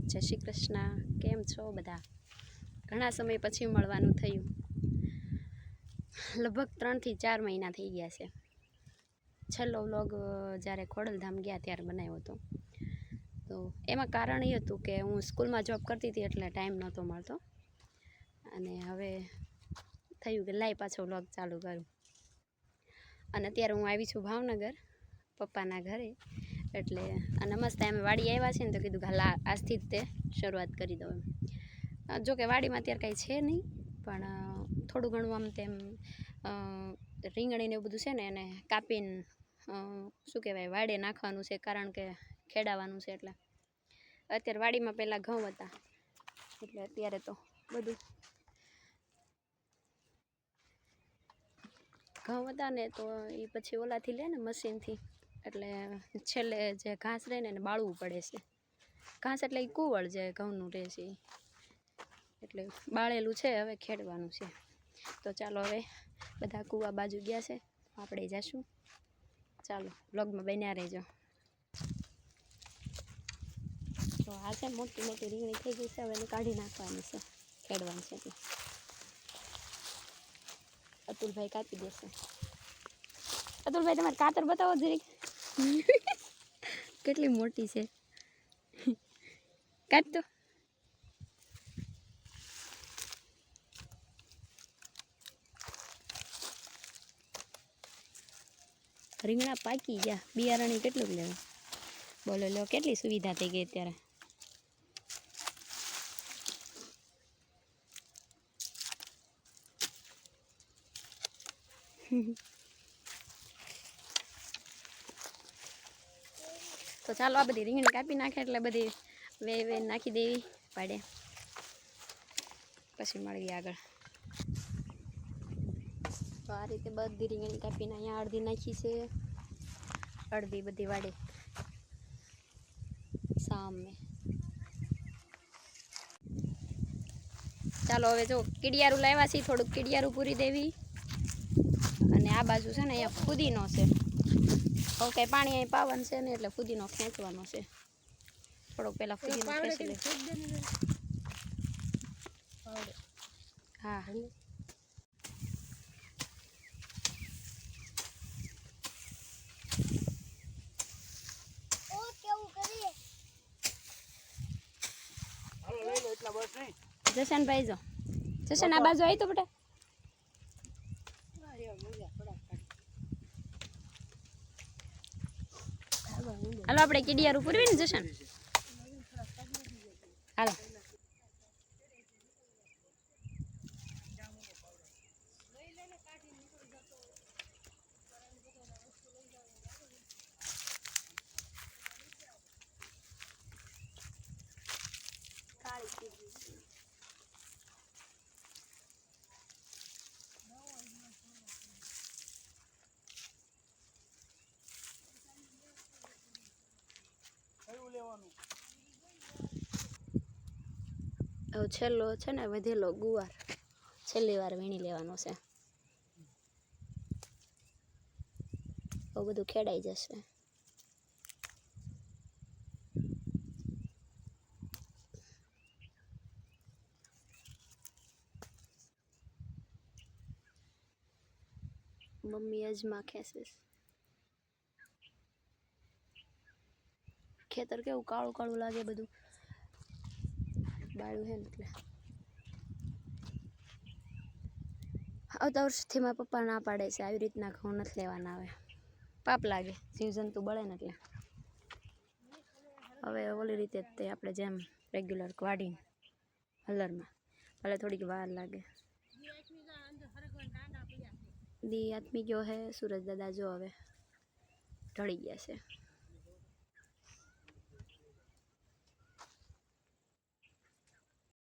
જય શ્રી કૃષ્ણ. કેમ છો બધા? ઘણા સમય પછી મળવાનું થયું. લગભગ 3 થી 4 મહિના થઈ ગયા છે. છેલ્લો વ્લોગ જ્યારે ખોડલધામ ગયા ત્યારે બનાવ્યો હતો. તો એમાં કારણ એ હતું કે હું સ્કૂલમાં જોબ કરતી હતી એટલે ટાઈમ નહોતો મળતો, અને હવે થયું કે લાઈ પાછો વ્લોગ ચાલુ કરું. અને અત્યારે હું આવી છું ભાવનગર પપ્પાના ઘરે. એટલે અને મસ્ત અમે વાડી આવ્યા છે ને, તો કીધું કે હાલ આજથી જ તે શરૂઆત કરી દઉં એમ. જો કે વાડીમાં અત્યારે કાંઈ છે નહીં, પણ થોડું ઘણું આમ તેમ રીંગણીને એવું બધું છે ને, એને કાપીને શું કહેવાય વાડે નાખવાનું છે, કારણ કે ખેડાવાનું છે. એટલે અત્યારે વાડીમાં પહેલાં ઘઉં હતા, એટલે અત્યારે તો બધું ઘઉં હતા ને, તો એ પછી ઓલાથી લે ને મશીનથી, એટલે છેલ્લે જે ઘાસ રહે ને એને બાળવું પડે છે. ઘાસ એટલે એ કુવળ જે ઘઉંનું રહે છે, એટલે બાળેલું છે, હવે ખેડવાનું છે. તો ચાલો હવે બધા કૂવા બાજુ ગયા છે, આપણે જઈશું. ચાલો વ્લોગમાં બન્યા રહેજો. તો આ છે મોટી મોટી રીંગણી થઈ ગઈ છે, હવે એને કાઢી નાખવાની છે, ખેડવાની છે. એટલે અતુલભાઈ કાપી દેશે. અતુલભાઈ તમારે કાતર બતાવો જરીક. કેટલી મોટી છે, કાઢ તો. રીંગણા પાકી ગયા, બિયારણી કેટલું લેવું બોલો. લો કેટલી સુવિધા થઈ ગઈ અત્યારે. તો ચાલો આ બધી રીંગણી કાપી નાખે એટલે બધી વે નાખી દેવી પાડે, પછી મળવી આગળ. તો આ રીતે બધી રીંગણી કાપીને અહીંયા અડધી નાખી છે, અડધી બધી વાડે સામે. ચાલો હવે જો કીડિયારું લાવ્યા છીએ, થોડુંક કીડિયારું પૂરી દેવી. અને આ બાજુ છે ને અહીંયા ફુદીનો છે. હવે કંઈ પાણી અહીં પાવાનું છે ને, એટલે ફુદીનો ખેંચવાનો છે. થોડોક પહેલાં ફુદીનો ખેંચી લે. હા જશનભાઈ જો જશન આ બાજુ આવી તો બેટા. હાલો આપણે કીડિયારું પૂરવી ને જશન. હાલો હવે છેલ્લો છે ને વધેલો ગુવાર છેલ્લી વાર વીણી લેવાનો છે. હવે બધું ખેડાઈ જશે. મમ્મી અજમા ખેંચે. ખેતર કેવું કાળું કાળું લાગે બધું, બાળું હે ને એટલે. આવતા વર્ષથી મારા પપ્પા ના પાડે છે, આવી રીતના ઘઉં નથી લેવાના. આવે પાપ લાગે, જીવજંતુ બળે ને એટલે. હવે ઓલી રીતે તે આપણે જેમ રેગ્યુલર વાડીને હલરમાં, ભલે થોડીક વાર લાગે. દી આથમી ગયો હે, સૂરજ દાદા જો હવે ઢળી ગયા છે.